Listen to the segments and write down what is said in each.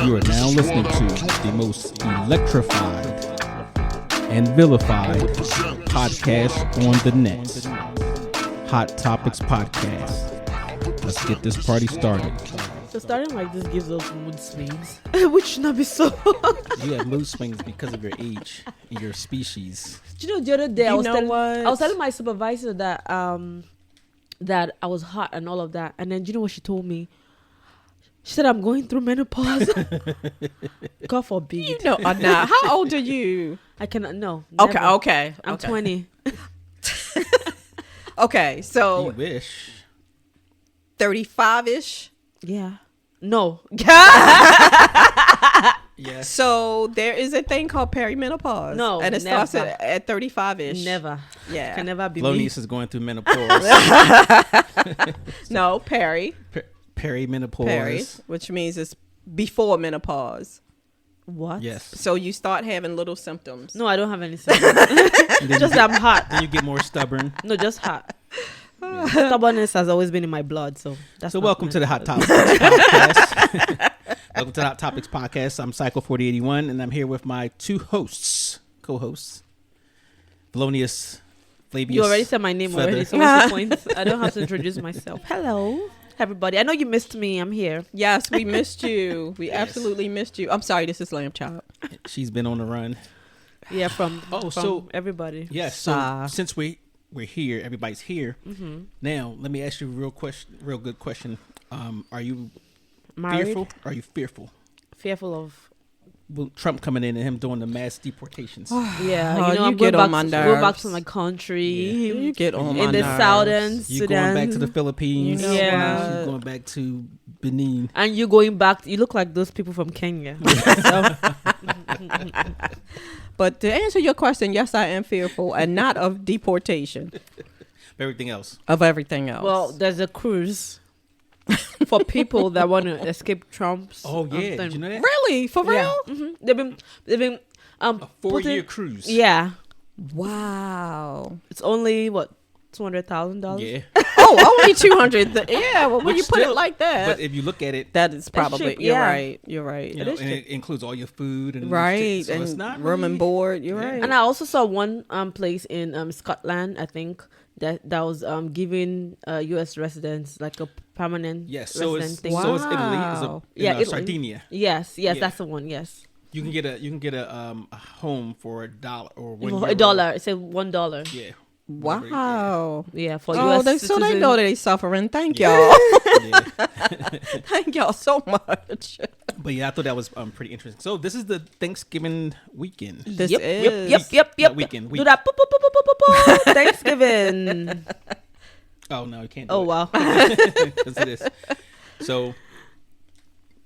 You are now listening to the most electrified and vilified podcast on the net. Hot Topics Podcast. Let's get this party started. So starting like this gives us mood swings, which should not be so. You have mood swings because of your age and your species. Do you know the other day I was what? telling my supervisor that that I was hot and all of that, and then do you know what she told me? She said I'm going through menopause. God forbid. You know, now how old are you? I cannot. No. Okay, never. okay. I'm 20. Okay, You so wish. 35-ish. Yeah. No. Yes. So there is a thing called perimenopause. No, and it never. starts at 35-ish. Never. Yeah. Can never be me. Flonius is going through menopause. No, perimenopause, Perimenopause. which means it's before menopause. What? Yes. So you start having little symptoms. No, I don't have any symptoms. And then Just you that I'm hot. then you get more stubborn. No, just hot. Stubbornness has always been in my blood, so that's So not welcome to the Hot menopause. Topics Podcast. Welcome to the Hot Topics Podcast. I'm Psycho 4081, and I'm here with my two co-hosts, Flonius, Flavius. You already said my name Feather. already, so what's the point? I don't have to introduce myself. Hello, everybody. I know you missed me. I'm here. Yes, we missed you. We Yes. absolutely missed you. I'm sorry, this is Lamb Chop. She's been on the run. Yeah, from so- everybody. Yes. So Ah. since we're here, everybody's here. Mm-hmm. Now, let me ask you a real good question. Are you Married, fearful? Are you fearful? fearful of. Well, Trump coming in and him doing the mass deportations. Yeah, Oh, you know, you I'm get going on my back, go back nerves. to my country. You get on my in the nerves. southern You Sudan. going back to the Philippines? You know Yeah. You going back to Benin? And you going back. You look like those people from Kenya. So, But to answer your question, yes, I am fearful, and not of deportation, Everything else. of everything else. well, there's a cruise for people that want to escape Trump's. Oh yeah, thing. did you know that? Really, for real? Yeah. They've been A 4-year putting- cruise. Yeah, Wow. it's only what $200,000. Yeah. Oh, only 200. Yeah, well, when Which you put still- it like that, But if you look at it, that is probably cheap, you're yeah. right. You're right. you know, is and cheap. it includes all your food and Right, shit, so and it's not room really, and board. You're Yeah. right. And I also saw one place in Scotland, I think, that was giving U.S. residents like a permanent Yes, so resident it's thing. so it's Italy. It's Wow. Italy. Sardinia. Yes, Yeah. that's the one. Yes, You can get a home for $1 or $1. It's a $1. Yeah. Wow. Yeah, for Oh, U.S. so they citizens. know they suffering. Thank Yeah. y'all. Yeah. Thank y'all so much. But yeah, I thought that was pretty interesting. So this is the Thanksgiving weekend. This Yep, is yep. Not weekend. Do that. Boop, boop, boop, boop, boop, boop. Thanksgiving. Oh no, you can't. Do Oh it. wow. Because it is. So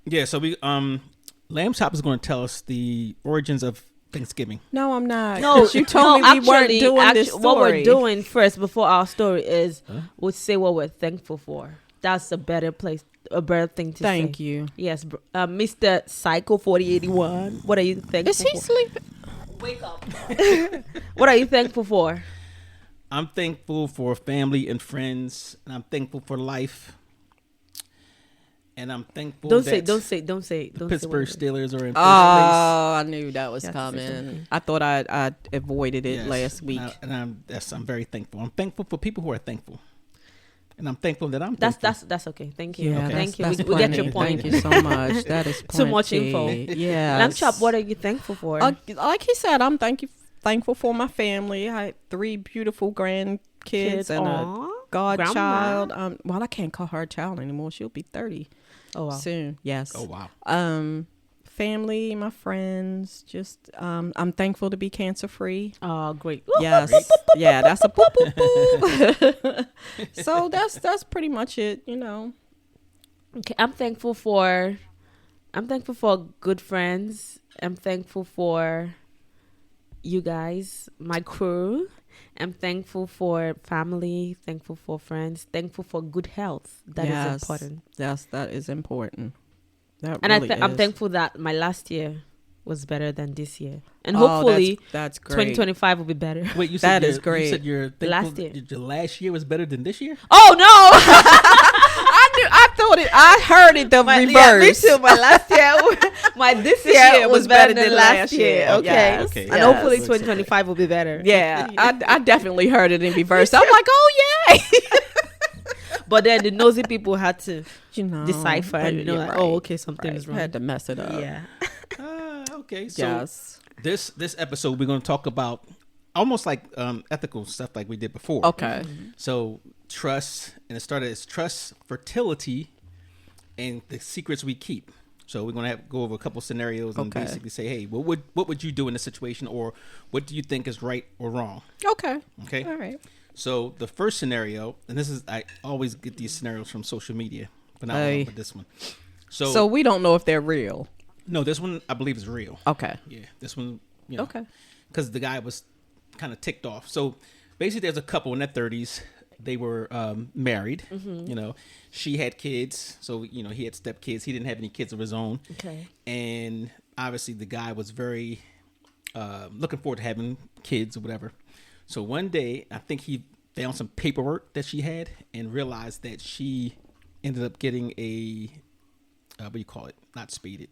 yeah, so we Lamb Chop is going to tell us the origins of Thanksgiving. No, I'm not. No, 'Cause you told me we weren't actually, doing this story. What we're doing first before our story is Huh? we'll say what we're thankful for. That's a better thing to say. Thank you. Yes, Mr. Psycho 4081. What are you thankful Is he for? sleeping? Wake up. What are you thankful for? I'm thankful for family and friends, and I'm thankful for life. And I'm thankful Don't that say. the say Pittsburgh what- Steelers are in first Oh, I knew that was Yes, coming. okay. I thought I avoided it Yes. last week. And I'm very thankful. I'm thankful for people who are thankful, and I'm thankful that I'm That's thankful. that's okay. Thank you. Yeah, Thank you. that's We get your plenty. point. Thank you so much. That is Too much plenty. info. Yeah. Lamb Chop, what are you thankful for? Like he said, I'm thankful for my family. I had 3 beautiful grandkids Kids, and a aw. godchild. Grandma. Well, I can't call her a child anymore. She'll be 30 Oh wow. soon. Yes. Oh wow. Family, my friends. Just I'm thankful to be cancer free. Oh great. Yes. Yeah, that's a boop boop boop. So that's pretty much it, you know. Okay, I'm thankful for good friends. I'm thankful for you guys, my crew. I'm thankful for family, thankful for friends, thankful for good health. That is Yes. important. Yes, that is important. That And really I'm is. thankful that my last year was better than this year. And Oh, hopefully that's great. 2025 will be better. Wait, you said That is great. You said your Last year. Your last year was better than this year. Oh no! I I thought it. I heard it the reverse. Yeah, me too. My last year, my this year was better than last year. Okay, Yes. Okay. and Yes. hopefully Yes. 2025 will be better. Yeah, I definitely heard it in reverse. I'm like, oh yay. But then the nosy people had to You know, decipher and you're like, right. oh, okay, something is Right. wrong. Had to mess it up. Yeah. Okay. So Yes. this episode we're going to talk about almost like ethical stuff like we did before. Okay. So trust, and it started as trust, fertility, and the secrets we keep. So we're gonna go over a couple scenarios and Okay. basically say, hey, what would you do in this situation, or what do you think is right or wrong? Okay. Okay. All right. So the first scenario, and this is I always get these scenarios from social media, but not Hey. one, but this one. So, So we don't know if they're real. no, this one I believe is real. Okay. Yeah, this one, you know, Okay. because the guy was kind of ticked off. So basically, there's a couple in their 30s. They were married. You know, she had kids, so you know he had stepkids. He didn't have any kids of his own. Okay. And obviously, the guy was very looking forward to having kids or whatever. So one day, I think he found some paperwork that she had and realized that she ended up getting a what do you call it? Not speeded.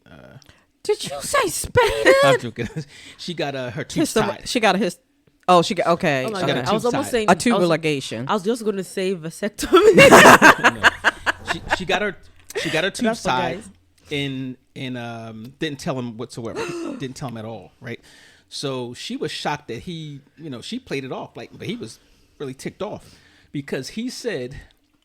Did you say spaded? I'm joking. She got her tubes tied. She got a his. Oh, she got okay. Oh my She got God. a I was tube almost side. saying A I tubal was, ligation. I was just gonna say vasectomy. she got her tubes That's for tied guys. and didn't tell him whatsoever. Didn't tell him at all, right? So she was shocked that he, you know, she played it off like, but he was really ticked off because he said,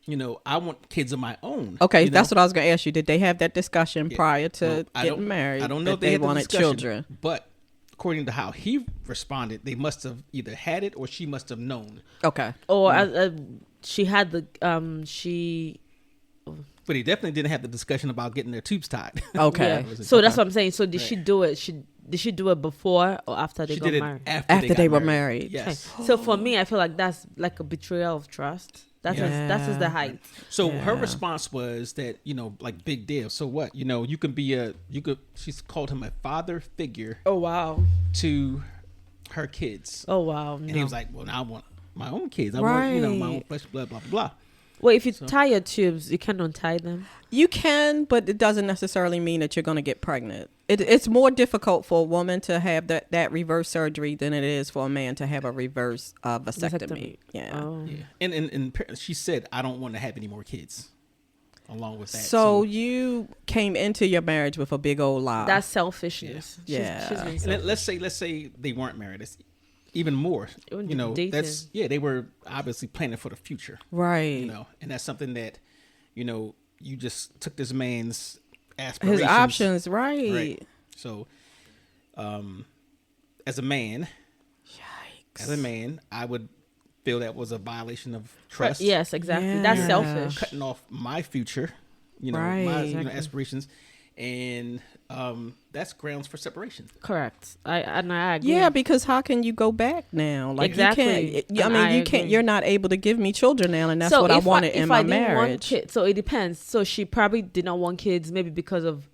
you know, I want kids of my own. Okay, you know? that's what I was going to ask you. Did they have that discussion prior to Well, I getting don't- married? I don't know that if they, they had the wanted discussion, children. but according to how he responded, they must have either had it or she must have known. Okay. Or she had the she. But he definitely didn't have the discussion about getting their tubes tied. Okay. Yeah. So that's Okay. what I'm saying. So did she do it? Did she do it before or after they She got did it married? after they got were married. Yes. Okay. So for me, I feel like that's like a betrayal of trust. That's that's just the height. So her Yeah. response was that, you know, like big deal. So what? You know, you could she's called him a father figure Oh wow. to her kids. Oh wow. And he was like, well, now I want my own kids. I want, you know, my own Right. flesh, blah, blah, blah. well, if you tie your tubes, you can untie them. You can, but it doesn't necessarily mean that you're going to get pregnant. It's more difficult for a woman to have that reverse surgery than it is for a man to have a reverse vasectomy. Yeah. Oh. Yeah. And she said, I don't want to have any more kids along with that. So you came into your marriage with a big old lie. That's selfishness. Yeah. She's being and selfish. let's say they weren't married. It's even more, Even you know, dating. they were obviously planning for the future. right. You know, and that's something that, you know, you just took this man's aspirations. His options, right. So, as a man, I would feel that was a violation of trust. Yes, exactly. That's Yeah. selfish. Cutting off my future, you know, my Right. you know, aspirations, and that's grounds for separation. Correct. I agree. Yeah, because how can you go back now? Like Exactly. you can't. I And mean, I you can't. agree. You're not able to give me children now, and that's what I if wanted in if my I didn't want marriage. kids, so it depends. So she probably did not want kids, maybe because of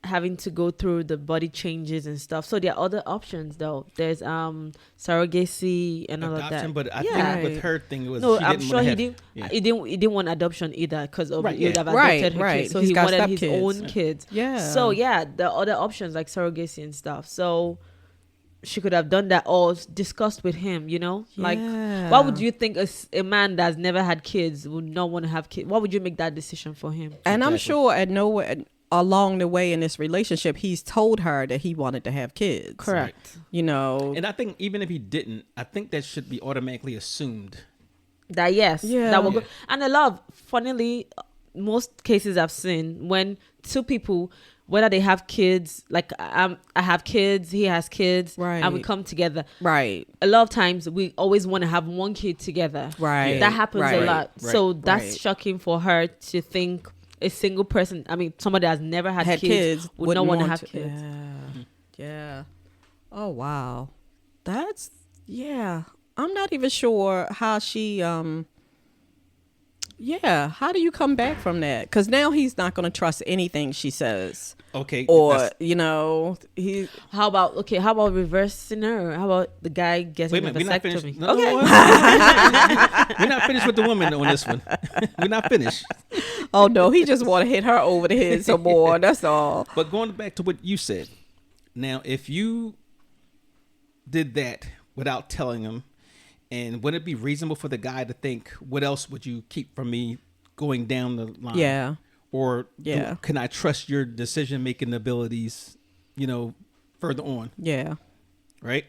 having to go through the body changes and stuff. So there are other options though. There's surrogacy and all of Adoption, that. but I Yeah. think with her thing it was No, she I'm didn't sure wanna he have, didn't. yeah. He didn't want adoption either because of Right, he would yeah. have Right, adopted her right. kids. So He's he got wanted his stepkids. own kids. Yeah. So yeah, the other options like surrogacy and stuff. So she could have done that or discussed with him. You know, like why would you think a man that's never had kids would not want to have kids? Why would you make that decision for him? And I'm Exactly. sure at nowhere along the way in this relationship, he's told her that he wanted to have kids. Correct. You know. And I think even if he didn't, I think that should be automatically assumed. That yes, Yeah. that will go. And a lot of, funnily, most cases I've seen when two people, whether they have kids, like I have kids, he has kids, and we Right. come together. Right. A lot of times we always want to have one kid together. Right. That happens right, a lot. right, So that's right. shocking for her to think a single person, I mean, somebody that's never had, Had kids, would not wouldn't want to want have kids. Yeah. Yeah. Oh wow. That's yeah. I'm not even sure how she Yeah. How do you come back from that? Because now he's not going to trust anything she says. Okay. Or, you know, he. How about reverse scenario? How about the guy getting Wait a a minute, we're not finished. vasectomy? No, Okay. we're not finished with the woman on this one. We're not finished. Oh, no. He just want to hit her over the head some more. That's all. But going back to what you said, now, if you did that without telling him, and would it be reasonable for the guy to think, what else would you keep from me going down the line? Yeah. Or Yeah. can I trust your decision-making abilities, you know, further on, Yeah. right?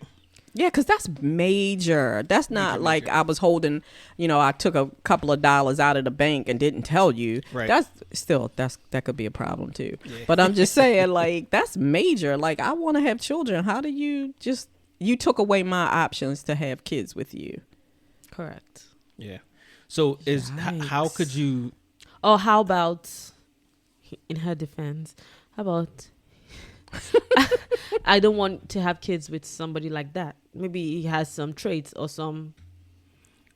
Yeah, because that's major. That's not like I was holding, you know, I took a couple of dollars out of the bank and didn't tell you. Right. That could be a problem too. Yeah. But I'm just saying, like, that's major. Like, I want to have children. How do you took away my options to have kids with you? Correct. Yeah. So how could you... Or how about, in her defense, how about I don't want to have kids with somebody like that. Maybe he has some traits or some.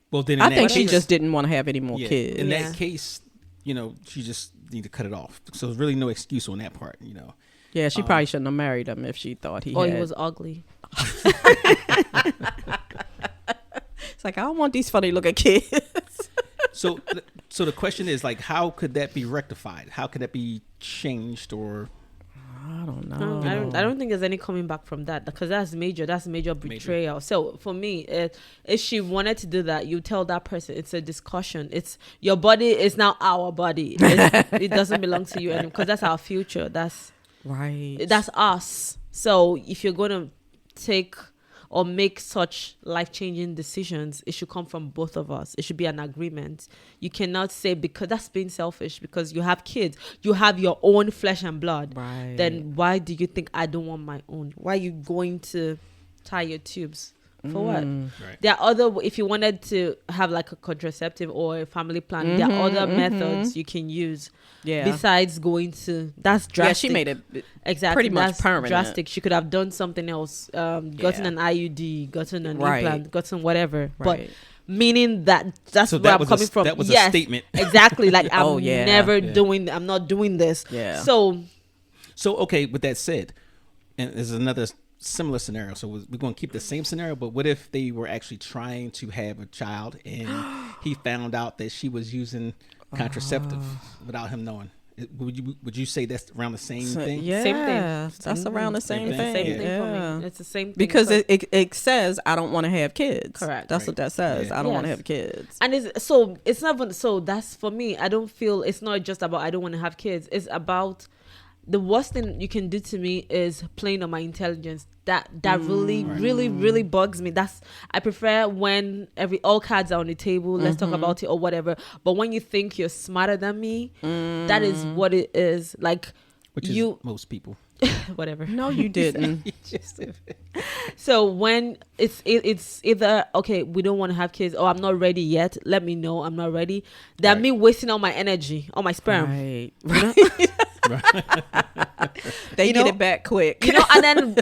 Well, then I think she case, just didn't want to have any more kids. In Yeah. that case, you know, she just need to cut it off. So there's really no excuse on that part, you know. Yeah, she probably shouldn't have married him if she thought he Or had. he was ugly. It's like, I don't want these funny looking kids. So the question is, like, how could that be rectified? How could that be changed? Or I don't know. I don't think there's any coming back from that, because that's major. That's major betrayal. So for me, if she wanted to do that, you tell that person it's a discussion. It's your body is now our body. It doesn't belong to you anymore, because that's our future. That's us. So if you're going to take or make such life-changing decisions, it should come from both of us. It should be an agreement. You cannot say, because that's being selfish, because you have kids, you have your own flesh and blood. Right. Then why do you think I don't want my own? Why are you going to tie your tubes? For what? Right. There are other, if you wanted to have like a contraceptive or a family plan, there are other methods you can use. Yeah. Besides going to, that's drastic. Yeah, she made it Exactly. pretty much That's permanent. drastic. She could have done something else, gotten an IUD, gotten an Right. implant, gotten whatever. Right. But meaning that's So where that I'm was coming from. that was a Yes, statement. Exactly. Like I'm Oh, yeah. never Yeah. I'm not doing this. Yeah. So okay, with that said, and there's another similar scenario. So we're going to keep the same scenario, but what if they were actually trying to have a child and he found out that she was using contraceptive without him knowing? Would you say that's around the same thing? Yeah, Same thing. that's around the same Same thing. thing. same thing Yeah. for me. It's the same thing. Because So- it says I don't want to have kids. Correct. That's Right. what that says. Yeah. I don't want to Yes. have kids. And it's not even, so that's for me. I don't feel it's not just about I don't want to have kids. It's about the worst thing you can do to me is playing on my intelligence. That really bugs me. I prefer when all cards are on the table. Let's talk about it or whatever. But when you think you're smarter than me, that is what it is. Like Which is you most people. whatever. No, you didn't. So when it's either okay, we don't want to have kids, or I'm not ready yet. Let me know I'm not ready. That me wasting all my energy, all my sperm. Right. They get it back quick. You know, and then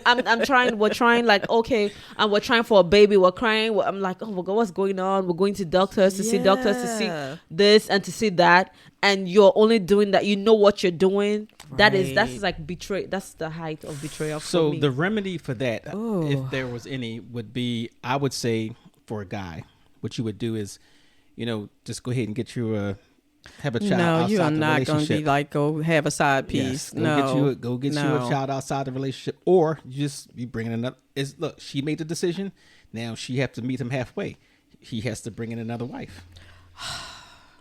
we're trying like, okay, and we're trying for a baby, we're crying. I'm like, oh my God, what's going on? We're going to doctors to see doctors to see this and to see that. And you're only doing that. You know what you're doing. That's like betray. That's the height of betrayal for So me. the remedy for that, Ooh. if there was any, would be, I would say, for a guy, what you would do is, you know, just go ahead and get you have a child No, outside you are the not going to relationship. be like, go have a side Yes, piece. go get you a child outside the relationship, or you bring in another. Look, she made the decision. Now she have to meet him halfway. He has to bring in another wife,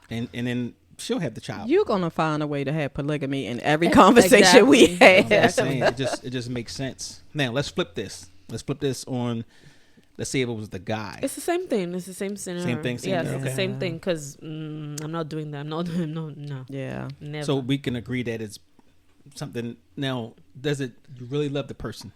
and then she'll have the child. You're going to find a way to have polygamy in every conversation we Exactly. have. I'm saying it just makes sense. Now let's flip this. Let's flip this on. Let's say if it was the guy. It's the same thing. It's the same scenario. Same thing, same Yes, thing, it's the okay. same thing. Because I'm not doing that. I'm not doing no. Yeah. Never. So we can agree that it's something. Now, you really love the person?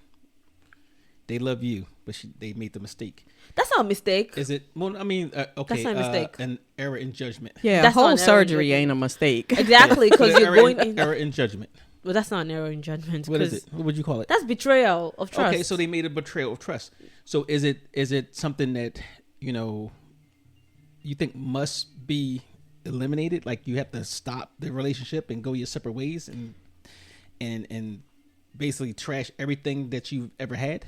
They love you, but they made the mistake. that's not a mistake. Is it? Well, I mean, okay. That's not a mistake. An error in judgment. Yeah, That's not whole an error surgery in ain't a mistake. Exactly, because But you're going in. error in judgment. Well, that's not an error in judgment. What is 'cause it? What would you call it? That's betrayal of trust. Okay, so they made a betrayal of trust. So is it something that you think must be eliminated? Like you have to stop the relationship and go your separate ways and basically trash everything that you've ever had?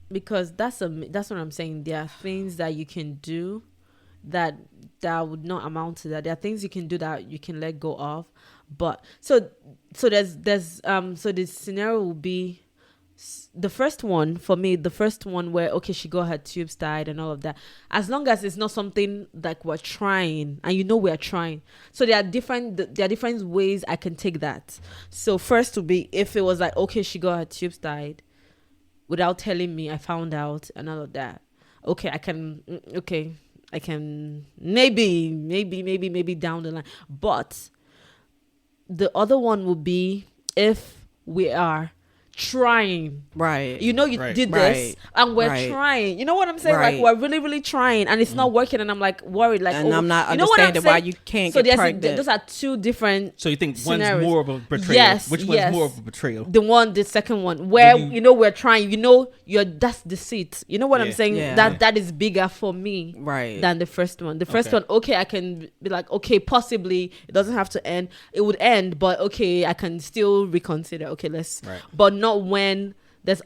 Because that's what I'm saying. There are things that you can do that would not amount to that. There are things you can do that you can let go of. But so there's so the scenario will be the first one for me, the first one where, okay, she got her tubes tied and all of that. As long as it's not something like we're trying and we're trying. So there are different ways I can take that. So first would be if it was like, okay, she got her tubes tied without telling me, I found out and all of that. Okay, I can maybe down the line. But the other one would be if we are trying, right? You Right. did this, and we're Right. trying. You know what I'm saying? Right. Like we're really, really trying, and it's not working, and I'm like worried. Like, And I'm not you know what I'm understanding why saying? you can't So get pregnant. those are two different. So you think scenarios. one's more of a betrayal? Yes, Which yes. one's more of a betrayal? The second one, where we're trying. That's deceit. You know what I'm Yeah. saying? Yeah. That is bigger for me, Right. than the first one. The first Okay. one, okay, I can be like, okay, possibly it doesn't have to end. It would end, but okay, I can still reconsider. Okay, let's. Right. But not when. That's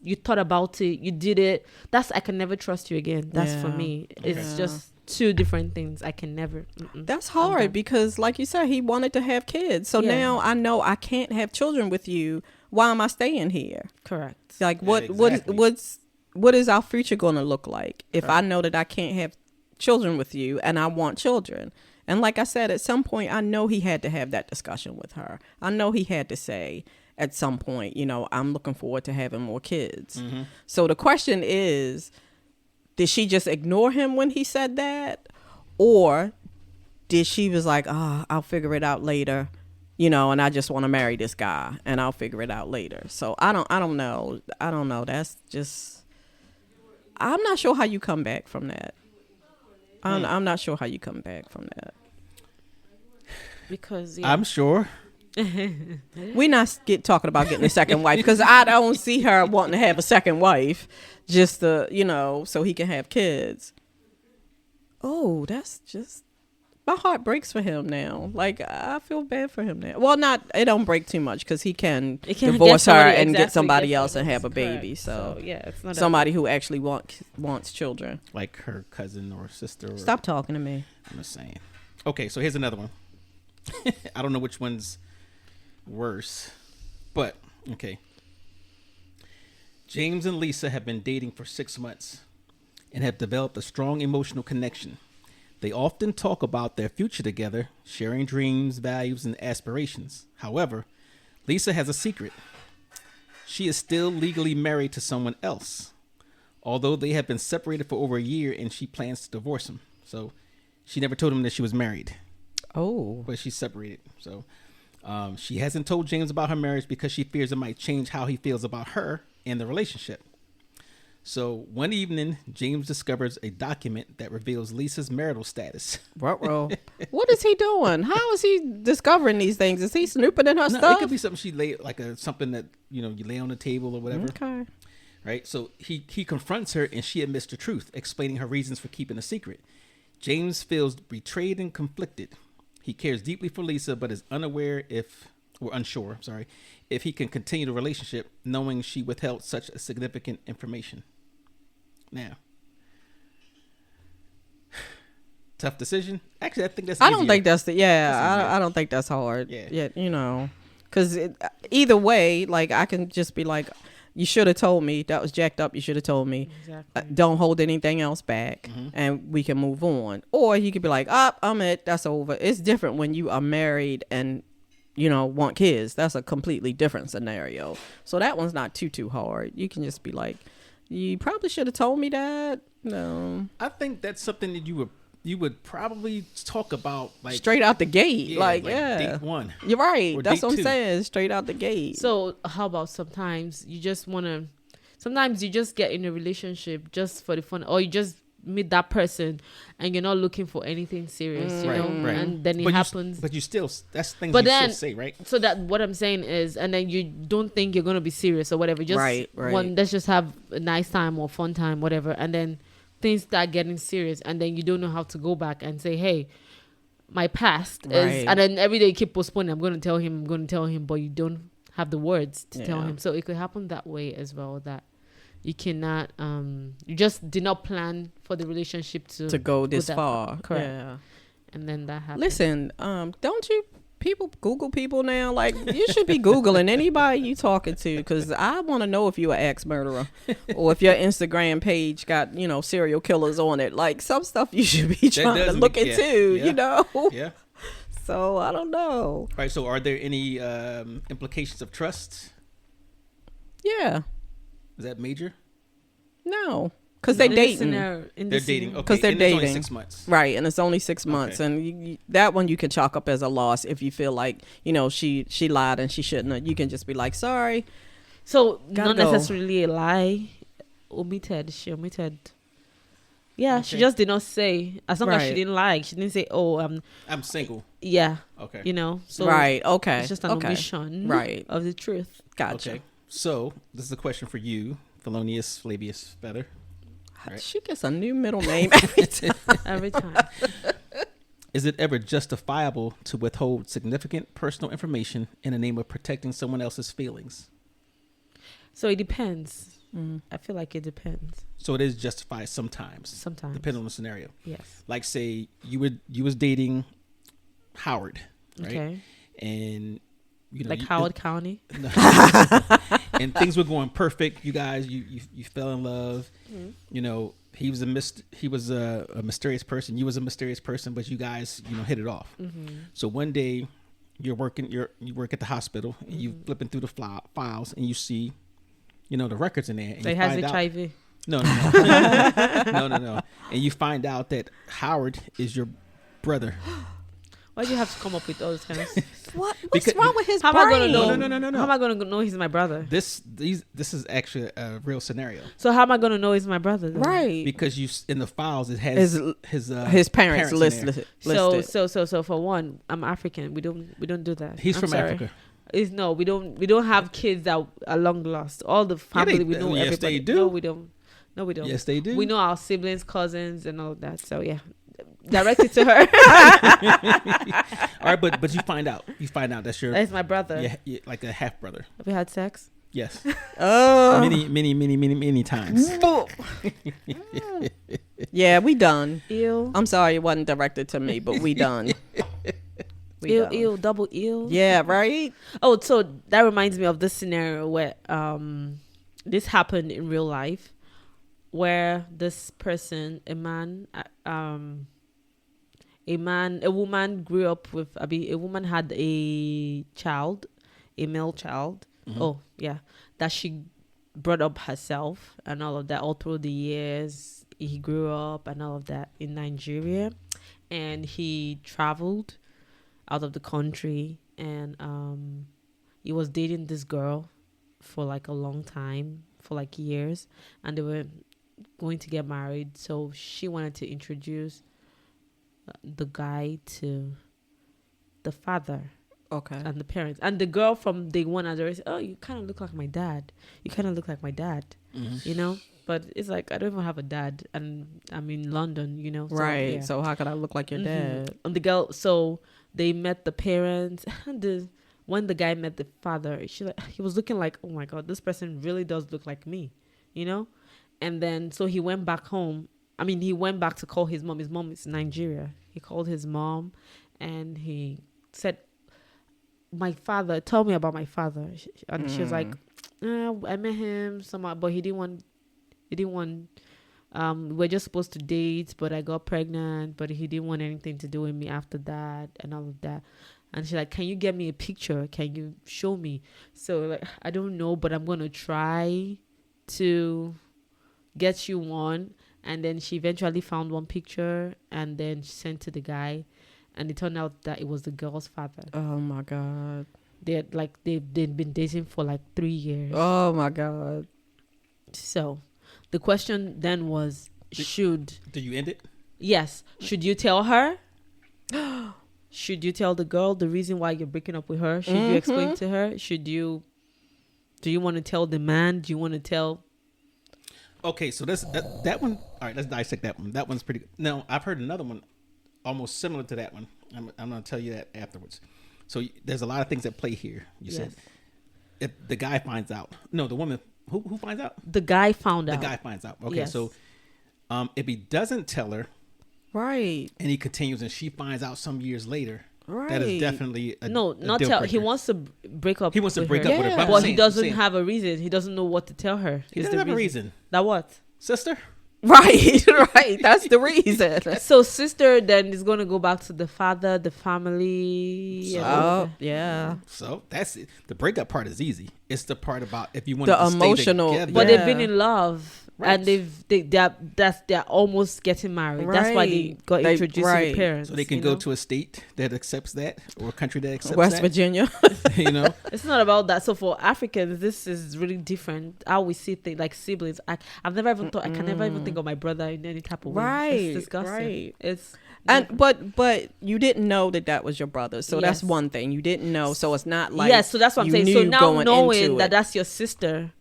you thought about it, you did it. I can never trust you again. That's for Yeah. me. It's Okay. just two different things. I can never. That's I'm hard done. because, like you said, he wanted to have kids. So Yeah. now I know I can't have children with you. Why am I staying here? Correct. Like, Yeah, exactly. what is our future going to look like if I know that I can't have children with you and I want children? And like I said, at some point, I know he had to have that discussion with her. I know he had to say at some point, I'm looking forward to having more kids. Mm-hmm. So the question is, did she just ignore him when he said that? Or did she was like, I'll figure it out later, and I just want to marry this guy and I'll figure it out later. So I don't know. That's just, I'm not sure how you come back from that. I'm not sure how you come back from that. Because I'm sure. We not talking about getting a second wife because I don't see her wanting to have a second wife just to, so he can have kids. Oh, that's just, my heart breaks for him now. Like, I feel bad for him now. Well, it don't break too much because he can divorce her and get somebody else and have a baby. So yeah, it's not somebody who actually wants children. Like her cousin or sister. Stop talking to me. I'm just saying. Okay, so here's another one. I don't know which one's worse, but okay. James and Lisa have been dating for 6 months and have developed a strong emotional connection. They often talk about their future together, sharing dreams, values, and aspirations. However, Lisa has a secret. She is still legally married to someone else, although they have been separated for over a year and she plans to divorce him. So she never told him that she was married. Oh. But she's separated. So she hasn't told James about her marriage because she fears it might change how he feels about her and the relationship. So one evening, James discovers a document that reveals Lisa's marital status. Ruh-roh. What is he doing? How is he discovering these things? Is he snooping in her No, stuff? it could be something she lay, like something that you lay on the table or whatever. Okay. Right. So he confronts her and she admits the truth, explaining her reasons for keeping a secret. James feels betrayed and conflicted. He cares deeply for Lisa, but is unsure if he can continue the relationship, knowing she withheld such a significant information. Now, tough decision. Actually, I think that's. I don't easier. think that's the. Yeah, That's easier. I don't think that's hard. Yeah. Because either way, like I can just be like, you should have told me that was jacked up. You should have told me. Exactly. Don't hold anything else back, Mm-hmm. and we can move on. Or he could be like, I'm it. That's over. It's different when you are married and want kids. That's a completely different scenario. So that one's not too hard. You can just be like, you probably should have told me that. No, I think that's something that you would probably talk about like straight out the gate. yeah, like date one. You're right. Or That's date what I'm two. saying. Straight out the gate. So how about sometimes you just get in a relationship just for the fun, or you just meet that person and you're not looking for anything serious, Right. and then it But happens. but you still that's things But you then- still say, right? So that what I'm saying is, and then you don't think you're gonna be serious or whatever. Just Right. let's just have a nice time or fun time, whatever. And then things start getting serious, and then you don't know how to go back and say, hey, my past is, Right. and then every day you keep postponing. I'm going to tell him, but you don't have the words to tell Yeah. him. So it could happen that way as well. That you cannot, you just did not plan for the relationship to go this that far. Correct. Yeah. And then that happens. Listen, don't you people Google people now? Like, you should be Googling anybody you talking to, because I want to know if you're an ex-murderer or if your Instagram page got, serial killers on it. Like, some stuff you should be trying to does look make- into, yeah. Yeah. So, I don't know. All right. So, are there any implications of trust? Yeah. Is that major? No. Because they In this dating. scenario- in They're this dating. scenario- Okay. 'Cause they're and it's only dating. 6 months. Right, and it's only 6 months, Okay. and that one you can chalk up as a loss if you feel like she lied and she shouldn't have. You can just be like, sorry. So Gotta not go. necessarily a lie. She omitted. Yeah, she Okay. just did not say. As long as she Right. didn't lie, she didn't say, "Oh, I'm single. yeah." Okay. So Right, okay, it's just an okay. omission, Right. of the truth. Gotcha. Okay. So, this is a question for you, Thelonious Flavius Feather. Right. She gets a new middle name every time. Every time. Is it ever justifiable to withhold significant personal information in the name of protecting someone else's feelings? So it depends. Mm. I feel like it depends. So it is justified sometimes, Sometimes. depending on the scenario. Yes. Like, say you was dating Howard, right? Okay. And Like Howard County. and things were going perfect. You guys, you fell in love. Mm-hmm. He was a mysterious person. You was a mysterious person, but you guys, hit it off. Mm-hmm. So one day, you work at the hospital, and you flipping through the files, and you see, the records in there. And So you it has find out- HIV. No. No. And you find out that Howard is your brother. Why do you have to come up with all this kind of stuff? What's Because- wrong with his How am brain? I going to know? No. How am I going to know he's my brother? This is actually a real scenario, So how am I going to know he's my brother? Then? Right. because in the files it has His parents in there. listed. So for one, I'm African. We don't do that. He's I'm from sorry. Africa. We don't have kids that are long lost. All the family we know yes, everybody. they do. No, we don't. No, we don't. Yes, they do. We know our siblings, cousins, and all that. So yeah, direct it to her. All right, but you find out that's your That's my brother. yeah, like a half brother. Have we had sex? Yes, Oh. many times. Yeah, we done. Ew. I'm sorry it wasn't directed to me, but we done. We Ew, done. ew, double ew. Yeah, right? Oh, so that reminds me of this scenario where this happened in real life, where this person, a woman grew up with, a woman had a child, a male child. Mhm. Oh, yeah, that she brought up herself and all of that all through the years. He grew up and all of that in Nigeria, and he traveled out of the country, and he was dating this girl for like a long time, for like years, and they were going to get married. So she wanted to introduce the guy to the father Okay. and the parents, and the girl from day one had already said, "Oh, you kind of look like my dad. You kind of look like my dad." Mhm. But it's like, I don't even have a dad, and I'm in London, So, Right. yeah. So how could I look like your Mhm. dad? And the girl, so they met the parents. And when the guy met the father, he was looking like, oh my God, this person really does look like me, And then so he went back home. I mean, he went back to call his mom. His mom is Nigeria. He called his mom, and he said, "My father, tell me about my father." And she was like, "I met him somehow, but he didn't want." We're just supposed to date, but I got pregnant, but he didn't want anything to do with me after that and all of that. And she's like, "Can you get me a picture? Can you show me?" So like, I don't know, but I'm gonna try to get you one. And then she eventually found one picture, and then she sent to the guy, and it turned out that it was the girl's father. Oh my God. They'd been dating for like 3 years. Oh my God. So the question then was, should you end it? should you tell her? Should you tell the girl the reason why you're breaking up with her? Should you explain to her? Do you want to tell the man? Do you want to tell? Okay, so that one. All right, let's dissect that one. That one's pretty good. No, I've heard another one almost similar to that one, I'm going to tell you that afterwards. So there's a lot of things at play here. You said if the guy finds out. No, the woman who finds out. The guy found out. The guy finds out. Okay, Yes. so if he doesn't tell her Right. and he continues and she finds out some years later, that Right. is definitely a No, a not deal tell. He breaker. wants to break up. He wants to with break her. up with her, Yeah. but, I'm But saying- he doesn't saying, have a reason. He doesn't know what to tell her. He Is doesn't the have a reason. That what? Sister. Right. Right. That's the reason. So sister then is going to go back to the father, the family. and all Oh, of that. yeah. So that's it. The breakup part is easy. It's the part about if you want The to emotional- stay together. But Yeah. they've been in love. Right. And they're almost getting married. That's why they Right. got They- introduced to right. the parents. So they can you go know? to a state that accepts that or a country that accepts West that. Virginia. You know, It's not about that. So for Africans, this is really different. How we see things like siblings. I've never even thought. I can never even think of my brother in any type of way. Right, It's disgusting. right. It's And but you didn't know that was your brother, so that's Yes. one thing. You didn't know, so it's not like yes. So that's what I'm you saying. So knew now going knowing into that it. that's your sister,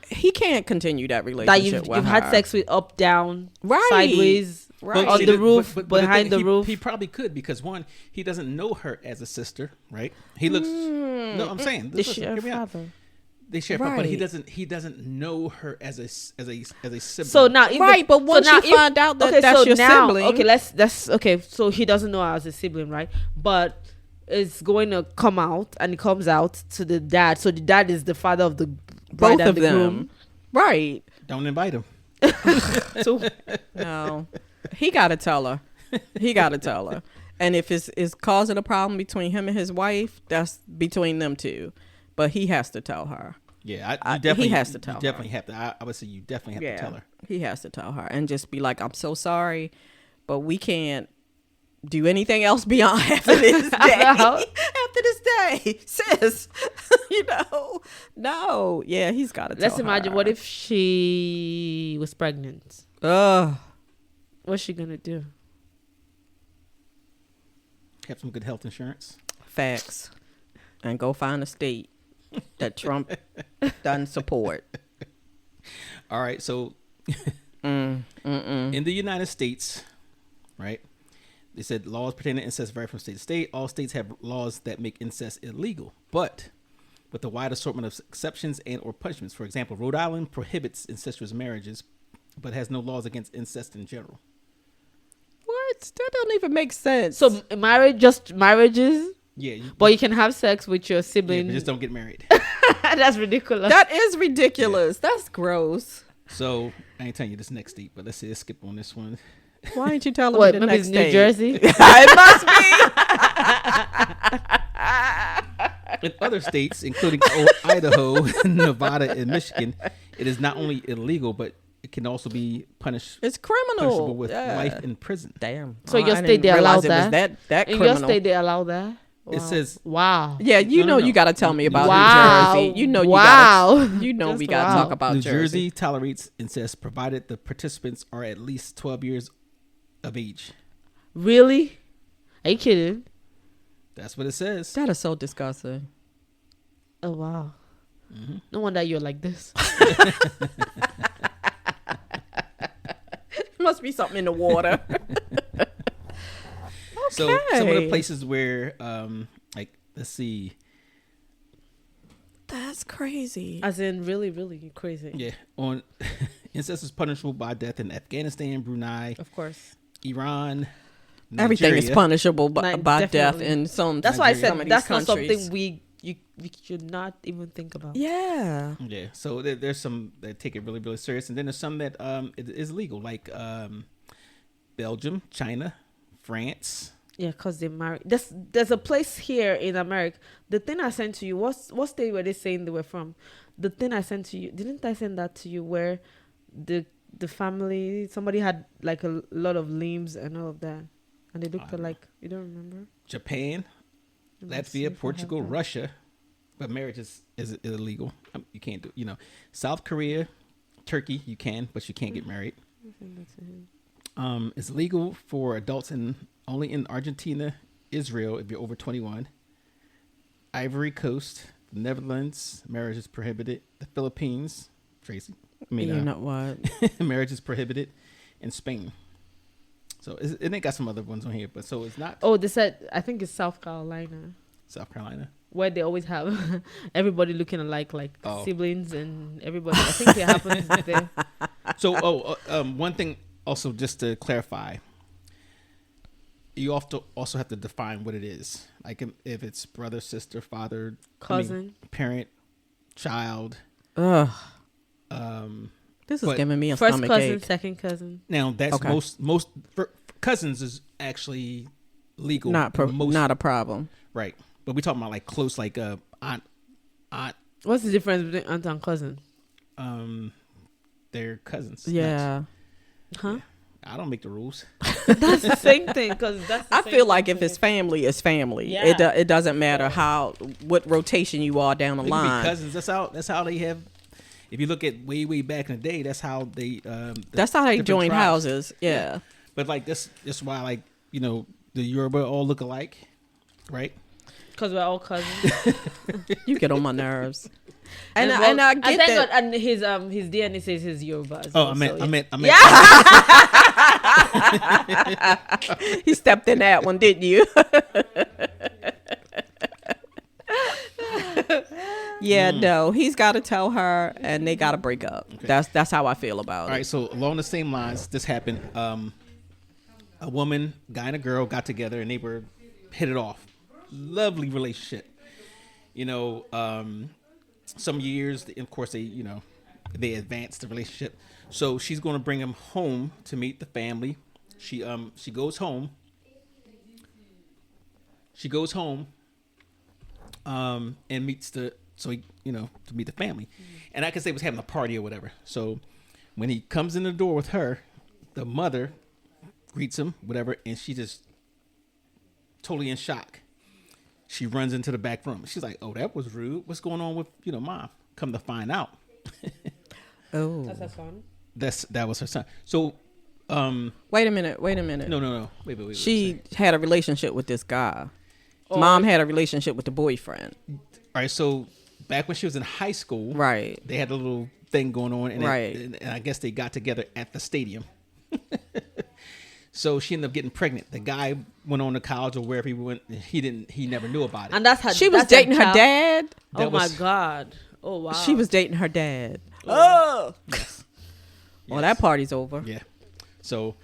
He can't continue that relationship. that you've with had her. sex with up, down, Right. sideways, Right. on see, the roof, the behind thing- the roof. He probably could because one, he doesn't know her as a sister, right? He looks. No, I'm saying the listen, share hear me out. father. They share, but he Right. doesn't. He doesn't know her as a sibling. So now, if Right, but once now you find out that that's your sibling- okay, that's okay. So he doesn't know her as a sibling, right? But it's going to come out, and it comes out to the dad. So the dad is the father of the bride both and of the them. groom. Right. Don't invite him. So No. He gotta tell her. He gotta tell her. And if it's causing a problem between him and his wife, that's between them two. But he has to tell her. Yeah, I- you definitely he has to you tell her. definitely have to. I would say you definitely have to tell her. He has to tell her and just be like, I'm so sorry, but we can't do anything else beyond after this day. After this day, sis. No. Yeah, he's got to tell let's imagine, her. what if she was pregnant? Ugh. What's she gonna do? Have some good health insurance. Facts. And go find a state that Trump doesn't support. All right, so in the United States, right? They said laws pertaining to incest vary from state to state. All states have laws that make incest illegal, but with a wide assortment of exceptions and or punishments. For example, Rhode Island prohibits incestuous marriages, but has no laws against incest in general. What? That don't even make sense. So marriages, Yeah, but you can have sex with your yeah, sibling. but just don't get married. That's ridiculous. that is ridiculous. That's gross. So I ain't telling you this next state, but let's skip on this one. Why ain't you telling What? me the Maybe next it's New state? Jersey. It must be. In other states, including Idaho, Nevada, and Michigan, it is not only illegal, but it can also be It's criminal. punishable with Yeah. life in prison. Damn. So Oh, your I state, didn't they allow realize it was that? that In criminal. your state, they allow that. It says Wow. Yeah, you No, know no. you got to tell me about Wow. New Jersey. You know Wow. you know we Just got to wow. talk about New Jersey. Jersey tolerates incest provided the participants are at least 12 years of age. Really? Are you kidding? That's what it says. That is so disgusting. Oh wow. No wonder you're like this. Must be something in the water. So some of the Okay. places where, like, let's see. That's crazy. As in, really, really crazy. Yeah, on incest is punishable by death in Afghanistan, Brunei, Of course. Iran. Everything is Nigeria. punishable by death Definitely. in some. That's why I some said of that's these not countries. something we should not even think about. Yeah. Yeah, so there's some that take it really, really serious, and then there's some that it is legal, like Belgium, China, France. Yeah, because they married. There's a place here in America. The thing I sent to you, what state were they saying they were from? The thing I sent to you, didn't I send that to you? Where the family, somebody had like a lot of limbs and all of that, and they looked like, you don't remember? Japan, Let me see Latvia, if I have Portugal, that. Russia, but marriage is illegal. You can't do. South Korea, Turkey, you can, but you can't get married. I'll send that to him. It's legal for adults only in Argentina, Israel if you're over 21. Ivory Coast, the Netherlands, marriage is prohibited. The Philippines, Tracy, You know what? marriage is prohibited. In Spain. So it ain't got some other ones on here, but so it's not Oh, they said I think it's South Carolina, South Carolina. where they always have everybody looking alike, like Oh. siblings and everybody. I think it happens there. So, one thing also just to clarify, you also have to define what it is. Like if it's brother, sister, father, Cousin. parent, child. Ugh. This is But giving me a First stomach cousin, ache. second cousin. Now that's Okay. most for cousins is actually legal. Not a problem. Right, but we talking about like close, like aunt. What's the difference between aunt and cousin? They're cousins. Yeah. Huh? I don't make the rules. That's the same thing, because that's. The I same feel like thing if to it's me. family, it's family. Yeah. It doesn't matter what rotation you are down the They can be line. cousins. That's how they have. If you look at way back in the day, that's how they. That's how they different join tribes. houses. Yeah. But like this why, like, the Yoruba all look alike, right? Because we're all cousins. You get on my nerves. And well, I get thank that. God, and his DNA says his Yoruba. As Oh, well, I meant. He stepped in that one, didn't you? Yeah, no, he's got to tell her, and they got to break up. Okay. That's how I feel about All it. right, so along the same lines, this happened. A woman, guy, and a girl got together, and they were hit it off. Lovely relationship. Some years, of course, they advanced the relationship. So she's going to bring him home to meet the family. She goes home. And meets to meet the family. And I can say was having a party or whatever. So when he comes in the door with her, the mother greets him, whatever, and she just totally in shock. She runs into the back room. She's like, "Oh, that was rude. What's going on with mom?" Come to find out, Oh, That's her son. that was her son. So, wait a minute. no. Wait. She had a relationship with this guy. Oh. Mom had a relationship with the boyfriend. All right. So back when she was in high school, Right. they had a little thing going on, and Right. and I guess they got together at the stadium. So she ended up getting pregnant. The guy went on to college or wherever he went. He never knew about it. And that's her. She was that's dating her child. dad. Oh That my was- God. Oh wow. She was dating her dad. Oh. Yes. Well, that party's over. Yeah. So,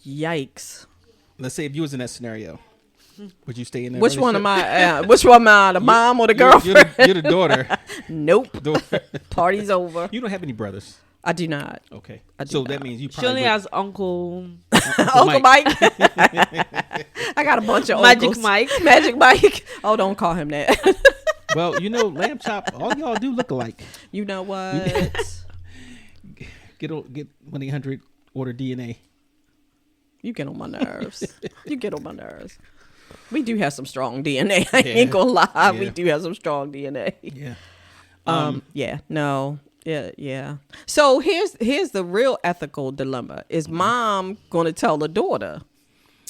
Yikes. let's say if you was in that scenario, would you stay in that Which one am relationship? I? Which one am I? The mom or the girlfriend? You're the daughter. Nope. Daughter. Party's over. You don't have any brothers. I do not. Okay. I do So not. that means you She probably only would- has Uncle Uncle Mike. I got a bunch of Magic uncles. Mike. Magic Mike. Oh, don't call him that. Well, Lamb Chop, all y'all do look alike. You know what? Get 1-800 order DNA. You get on my nerves. You get on my nerves. We do have some strong DNA. I Yeah. ain't gonna lie. We Yeah. do have some strong DNA. Yeah. Yeah. No. Yeah. So here's the real ethical dilemma. Is mom gonna tell the daughter?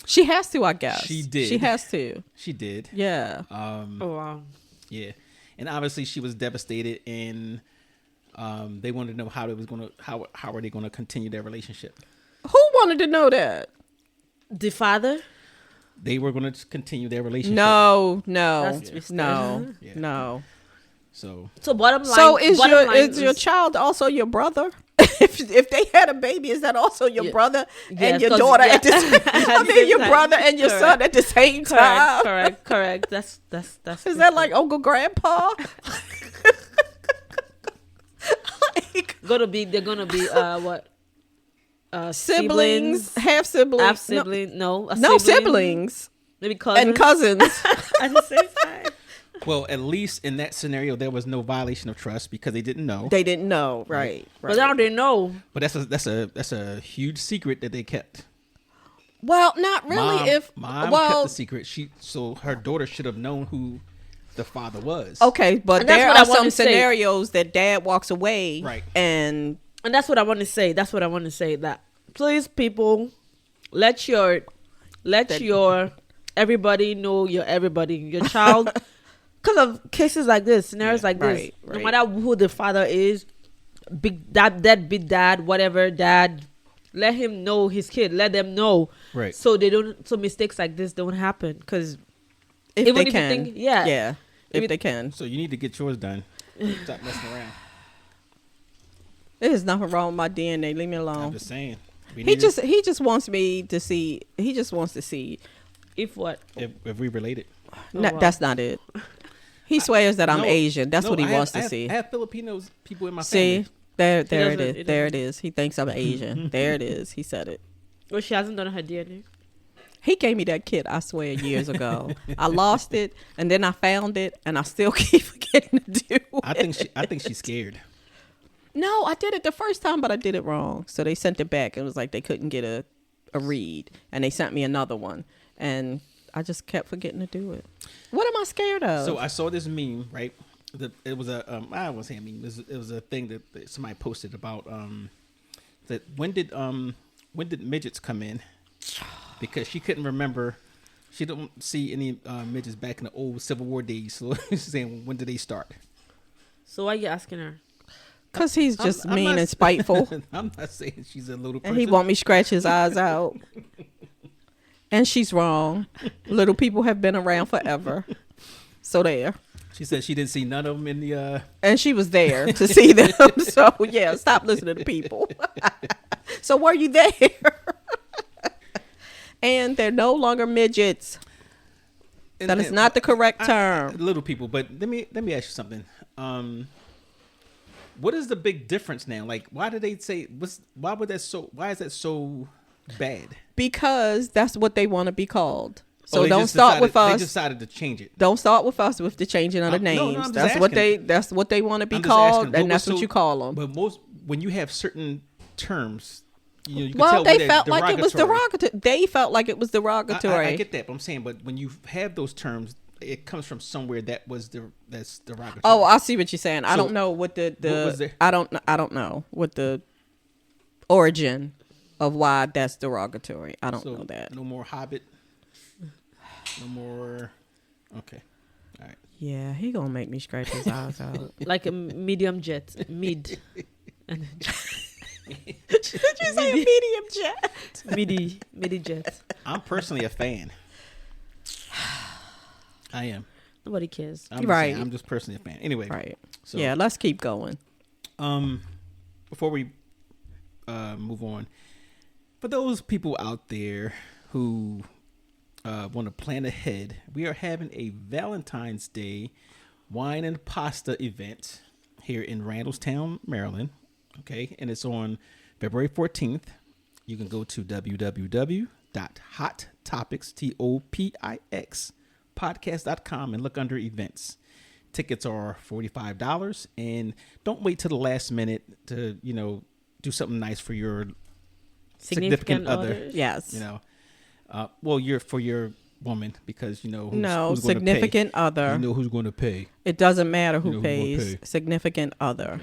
She has to, I guess. She did. She has to. She did. Yeah. Oh wow. Yeah. And obviously she was devastated, and they wanted to know how are they gonna continue their relationship. Who wanted to know that? The father. They were going to continue their relationship. No. That's twisted. No. Yeah. No. So So bottom line. So is bottom line your child also your brother? if they had a baby, is that also your Yeah. brother Yes, and your 'cause- daughter yeah. at the same At I the mean same your time. brother and your son Correct. at the same time? Correct. That's. Is that like Uncle Grandpa? They're gonna be what? Siblings, half siblings. half sibling. No, a No sibling, siblings Maybe cousins. and cousins. At the same time. well, at least in that scenario, there was no violation of trust because they didn't know. They didn't know, right? But now they know. But that's a huge secret that they kept. Well, not really. Mom kept the secret. So her daughter should have known who the father was. Okay, but And that's there what I are wanted some to say. scenarios that dad walks away, Right. and And that's what I want to say. That please, people, let your everybody know your everybody, your child, because of cases like this, scenarios like this. right, No right. matter who the father is, big dad, whatever dad, let him know his kid. Let them know, Right. so they don't. So mistakes like this don't happen. Because If even they if you can. think- yeah. Yeah. If If they can. So you need to get yours done. Stop messing around. There's nothing wrong with my DNA. Leave me I'm alone. just saying. We He need just wants me to see. He just wants to see. if what? if we related. wow. That's not it. He swears that I'm No, Asian. That's no, what he I wants have, to see. I have Filipinos people in my See, family. there it doesn't- is. it There it doesn't. is. He thinks I'm Asian. There it is. He said it. Well, she hasn't done her DNA. He gave me that kit, I swear, years ago. I lost it, and then I found it, and I still keep forgetting to do it. I think she's scared. No, I did it the first time, but I did it wrong. So they sent it back. It was like they couldn't get a read, and they sent me another one, and I just kept forgetting to do it. What am I scared of? So I saw this meme, right? It was a I won't say a meme. It was a thing that somebody posted about that when did midgets come in? Because she couldn't remember. She don't see any midgets back in the old Civil War days. So she's saying, when did they start? So why are you asking her? Because he's just I'm mean not- and spiteful, I'm not saying she's a little person. and he want me scratch his eyes out. And she's wrong. Little people have been around forever. So there. She said she didn't see none of them in the. And she was there to see them. So yeah, stop listening to people. So were you there? And they're no longer midgets. That is not the correct term. Little people, but let me ask you something. What is the big difference now? Like, why did they say? Why is that so bad? Because that's what they want to be called. So they don't just start decided- with us. They decided to change it. Don't start with us with the changing of the No, names. I'm just that's what asking. they want to be I'm just called, asking, and what that's was what so- you call them. But when you have certain terms, you can Well, tell they when felt they're like it was derogatory. They felt like it was I derogatory. get that, but I'm saying, but when you have those terms, it comes from somewhere that's derogatory. Oh, I see what you're saying. I So, don't know what what was the there? I don't know what the origin of why that's derogatory. I don't So, know that. No more Hobbit. No more. Okay. All right. Yeah, he gonna make me scratch his eyes out. Like a medium jet, mid, and Did you say a medium jet? midi jet. I'm personally a fan. I am. Nobody cares. I'm just Right. saying, I'm just personally a fan. Anyway. Right. So, Yeah, let's keep going. Before we move on, for those people out there who want to plan ahead, we are having a Valentine's Day wine and pasta event here in Randallstown, Maryland. Okay, and it's on February 14th. You can go to www.hottopics.podcast.com and look under events. Tickets are $45, and don't wait till the last minute to do something nice for your significant other. Yes. Well, you're for your woman, because who's No, who's gonna significant pay. other. You know who's going to pay, It doesn't matter You who know who gonna pays. pay. Significant other.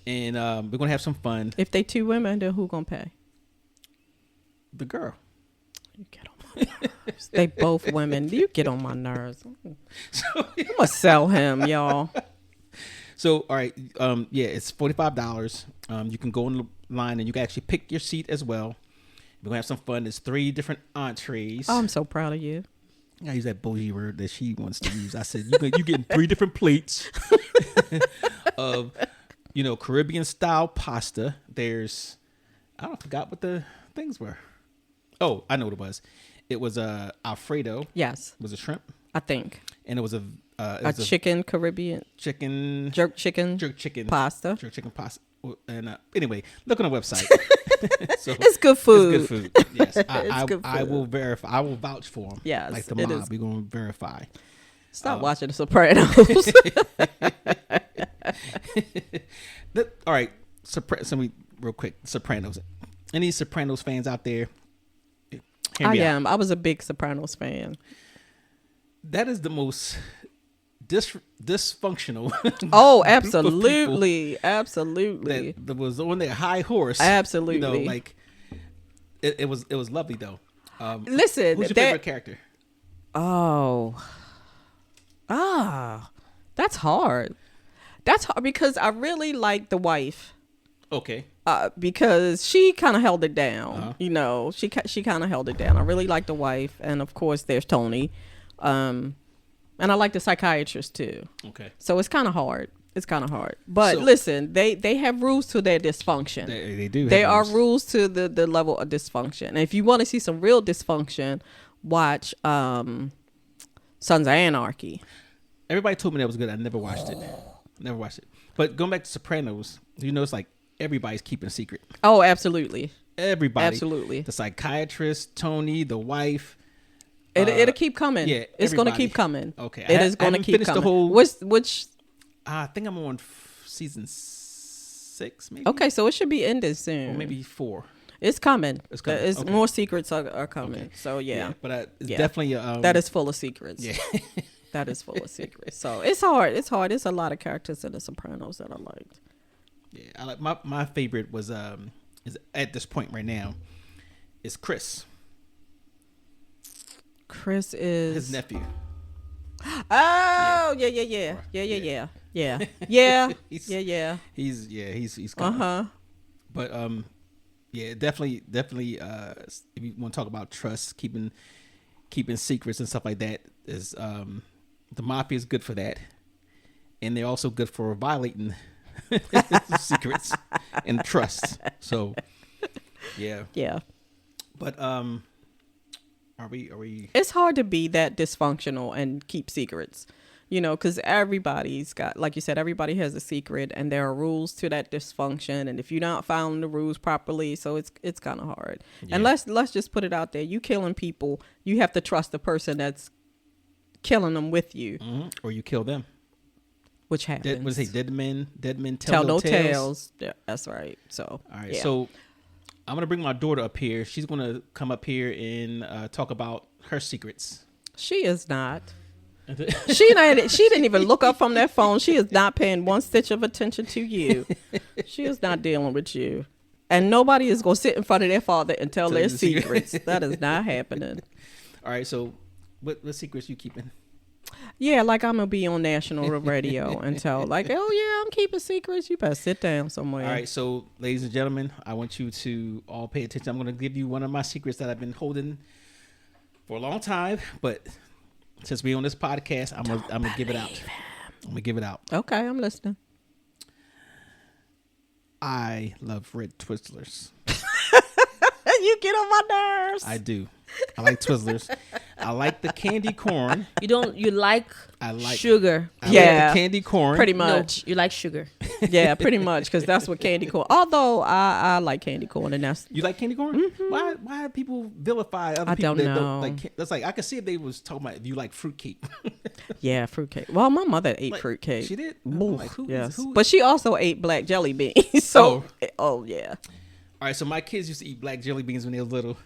and we're going to have some fun. If they two women, then who gonna pay? The girl. You get on my nerves. They both women. You get on my nerves. So, I'm gonna sell him, y'all. all right, yeah, it's $45. You can go online and you can actually pick your seat as well. We're gonna have some fun. There's 3 different entrees. Oh, I'm so proud of you. I use that bougie word that she wants to use. I said you getting 3 different plates of Caribbean style pasta. There's I forgot what the things were. Oh, I know what it was. It was Alfredo. Yes, It was a shrimp, I think and it was a chicken Caribbean chicken jerk chicken pasta. jerk chicken pasta. And anyway, look on the website. So, It's good food. It's good food. Yes, It's good I food. will verify. I will vouch for them. Yes, like the it mob. is. We're gonna verify. Stop watching The Sopranos. All right, real quick. Sopranos. Any Sopranos fans out there? Hear I me out. am. I was a big Sopranos fan. That is the most dysfunctional. Oh, group of absolutely, people absolutely. that was on their high horse. Absolutely. Like it was lovely though. Listen, Who's your favorite character? That's hard. That's hard because I really like the wife. Okay. because she kind of held it down. You know, she kind of held it down. I really like the wife, and of course there's Tony, and I like the psychiatrist too. Okay. So it's kind of hard. It's kind of hard. But So- listen, they have rules to their dysfunction. They do. There have are those. rules to the level of dysfunction. And if you want to see some real dysfunction, watch Sons of Anarchy. Everybody told me that was good. I never watched it. Never watched it. But going back to Sopranos, you know, it's like everybody's keeping a secret. Oh, absolutely. Everybody. Absolutely. The psychiatrist, Tony, the wife. It'll keep coming. yeah, It's going to everybody. keep coming. Okay. It is I going to haven't keep finished coming. the whole- Which I think I'm on season 6, maybe. okay, so it should be ended Or soon. maybe 4. It's coming. It's coming. It's Okay. more secrets are coming. Okay. So yeah. But it's Yeah. definitely That is full of secrets. Yeah. That is full of secrets. So it's hard. It's hard. It's a lot of characters in The Sopranos that I liked. Yeah. I like my favorite was is at this point right now is Chris, Chris is his nephew. Oh yeah. Yeah. He's- Yeah. He's Uh huh. But yeah, definitely if you want to talk about trust, keeping secrets and stuff like that, is the mafia is good for that, and they're also good for violating secrets and trust. So yeah, Yeah. but are we It's hard to be that dysfunctional and keep secrets, you know, because everybody's got, like you said, everybody has a secret, and there are rules to that dysfunction. And if you're not following the rules properly, so it's kind of hard. Yeah. And let's just put it out there: you killing people, you have to trust the person that's killing them with you, or you kill them? which happens. What is it? Dead men Tell no tales. tales. Yeah, that's right. So All right, yeah. so I'm gonna bring my daughter up here. She's gonna come up here and talk about her secrets. she is not. She didn't even look up from that phone. She is not paying one stitch of attention to you. She is not dealing with you. And nobody is going to sit in front of their father and tell Tell their you the secret. secrets. That is not happening. All right, so what secrets you keeping? Yeah, like I'm going to be on national radio and tell, like, oh, yeah, I'm keeping secrets. You better sit down somewhere. All right, so ladies and gentlemen, I want you to all pay attention. I'm going to give you one of my secrets that I've been holding for a long time, but since we're on this podcast, I'm gonna give it out. I'm gonna give it out. Okay, I'm listening. I love red Twizzlers. You get on my nerves. I do. I like Twizzlers. I like the candy corn. You like I like sugar. I like Yeah, the candy corn. Pretty No, much. you like sugar. Yeah, pretty much, because that's what candy corn. Although I like candy corn, and that's You like candy corn? Why do people vilify other I people don't that know. don't like? That's like I could see if they was talking about if you like fruitcake. yeah, fruitcake. Well, my mother ate Like, fruitcake. she did? I'm Oof, like, who is- yes, who- but she also ate black jelly beans. So, oh yeah. All right, so my kids used to eat black jelly beans when they were little.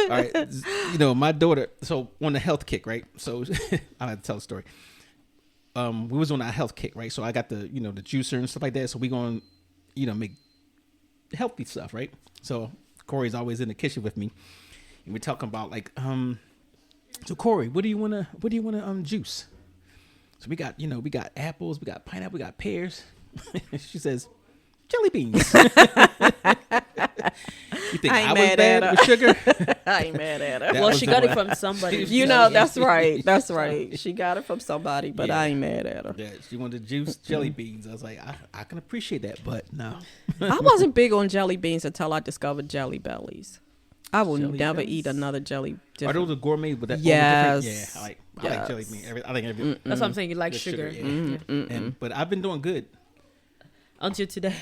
All right, you know my daughter. So on the health kick, right? So I have to tell the story. We was on our health kick, right? So I got the the juicer and stuff like that. So we going make healthy stuff, right? So Corey's always in the kitchen with me, and we're talking about like So Corey, what do you wanna juice? So we got apples, we got pineapple, we got pears. She says, jelly beans. You think I ain't I was mad bad at her. with sugar? I ain't mad at her. That Well, was she the got it one. from somebody. You know, that's right. That's right. She got it from somebody, but Yeah. I ain't mad at her. Yeah, she wanted to juice jelly beans. I was like, I can appreciate that, but no. I wasn't big on jelly beans until I discovered Jelly Bellies. I will Jelly never Bellies? eat another jelly. Are those the gourmet with that? all the Yes. different- Yeah, I like jelly Yes. beans. I think every That's what I'm saying. You like with sugar. yeah. But I've been doing good. Until today.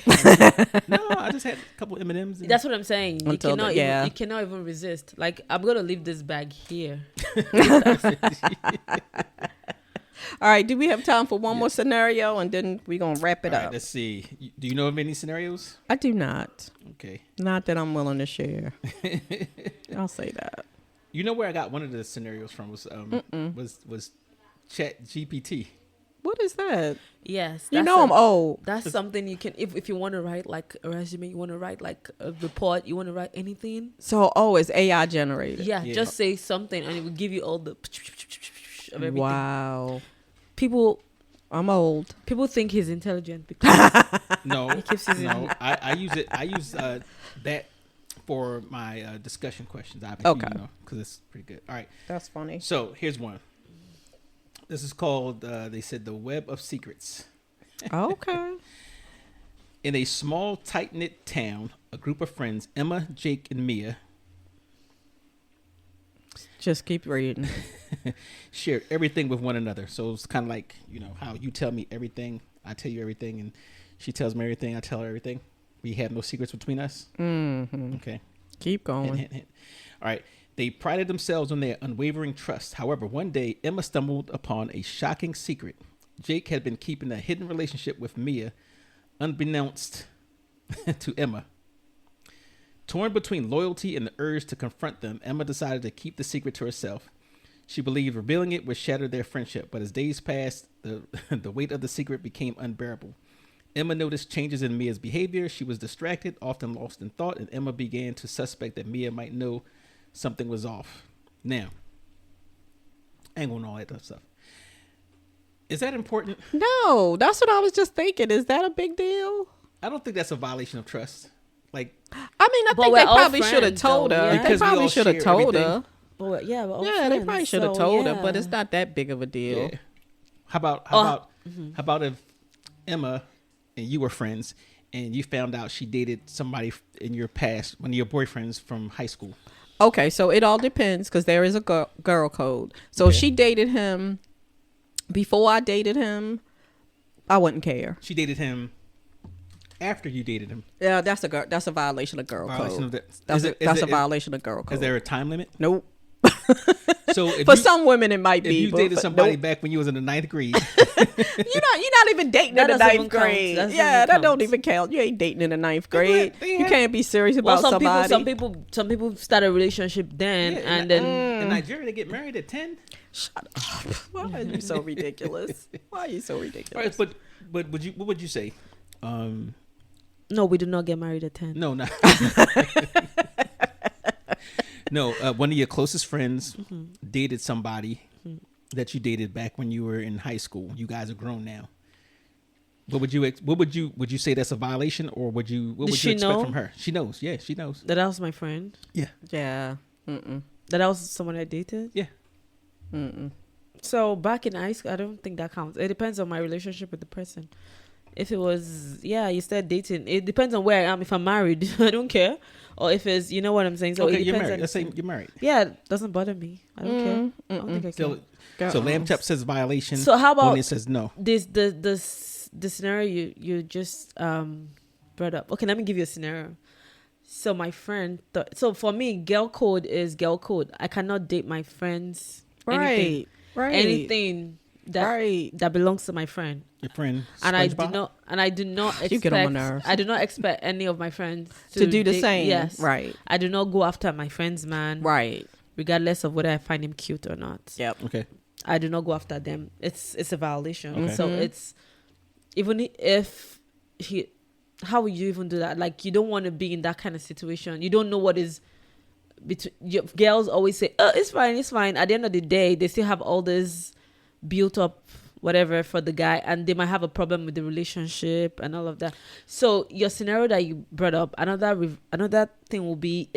No, I just had a couple M&Ms. That's what I'm saying. You Until cannot, yeah. you cannot even resist. Like, I'm going to leave this bag here. All right. Do we have time for one more scenario, and then we're gonna wrap it All up? right, let's see. Do you know of any scenarios? I do not. Okay. Not that I'm willing to share. I'll say that. You know where I got one of the scenarios from was Chat GPT. What is that? Yes. You that's know a- I'm old. That's something you can, if you want to write like a resume, you want to write like a report, you want to write anything. So, it's AI generated. Yeah, Yeah. just say something and it will give you all the of everything. Wow. People I'm old. People think he's intelligent because No, keeps using no. it. I use it. I use that for my discussion questions. Obviously, Okay. because it's pretty good. All right. That's funny. So here's one. This is called. They said the Web of Secrets. Okay. In a small, tight-knit town, a group of friends, Emma, Jake, and Mia, Just keep reading. shared everything with one another. So it's kind of like, how you tell me everything, I tell you everything, and she tells me everything, I tell her everything. We have no secrets between us. Mm-hmm. Okay. Keep going. Hint, hint, hint. All right. They prided themselves on their unwavering trust. However, one day, Emma stumbled upon a shocking secret. Jake had been keeping a hidden relationship with Mia, unbeknownst to Emma. Torn between loyalty and the urge to confront them, Emma decided to keep the secret to herself. She believed revealing it would shatter their friendship, but as days passed, the weight of the secret became unbearable. Emma noticed changes in Mia's behavior. She was distracted, often lost in thought, and Emma began to suspect that Mia might know something was off. Now, I ain't going all that stuff. Is that important? No, that's what I was just thinking. Is that a big deal? I don't think that's a violation of trust. Like, I mean, I But think we're they all probably should have friends, told though, her. yeah. They Because we probably all should have share told everything. her. But yeah, we're all Yeah, they probably friends, should have so, told her, but yeah. it's not that big of a deal. yeah. How about if Emma and you were friends and you found out she dated somebody in your past, one of your boyfriends from high school? Okay, so it all depends because there is a girl code. So if Okay. she dated him before I dated him, I wouldn't care. She dated him after you dated him. Yeah, that's a violation of girl Violation code. of that. That's Is a it- violation of girl code. Is there a time limit? Nope. So if For you, some women, it might if be. you but dated for- somebody nope. back when you was in the 9th grade, You're not even dating That in the doesn't 9th even count. grade. That doesn't Yeah, even that don't count. even count. You ain't dating in the 9th They grade. had- You can't be serious Well, about somebody. some people start a relationship then, Yeah, and then in Nigeria they get married at 10. Shut up. Why are you so ridiculous? Why are you so All right, ridiculous? but what would you say? no, we do not get married at 10. No, not. No, one of your closest friends dated somebody that you dated back when you were in high school. You guys are grown now. What would you say that's a violation, or what Does would she you expect know? from her? She knows. Yeah, she knows. That was my friend. Yeah. Yeah. Mm-mm. That was someone I dated. Yeah. Mm-mm. So back in high school, I don't think that counts. It depends on my relationship with the person. If it was, you start dating. It depends on where I am. If I'm married, I don't care. Or if it's, you know what I'm saying. So Okay, it you're depends. married. Let's say you're married. Yeah, it doesn't bother me. I don't care. I don't think I So, care. Girl. Lamb Chop says violation. So how about Bonnie says no. the scenario you just brought up? Okay, let me give you a scenario. So my friend so for me, girl code is girl code. I cannot date my friends. Right. Right. Anything that belongs to my friend. Your friend. And I do SpongeBob? not expect You get on my nerves. I do not expect any of my friends to do the date- same. Yes. Right. I do not go after my friend's man. Right. Regardless of whether I find him cute or not. Yep. Okay. I do not go after them. It's a violation. Okay. So it's even if how would you even do that? Like, you don't want to be in that kind of situation. You don't know what is between. Girls always say, "Oh, it's fine, it's fine." At the end of the day, they still have all this built up whatever for the guy, and they might have a problem with the relationship and all of that. So your scenario that you brought up, another thing will be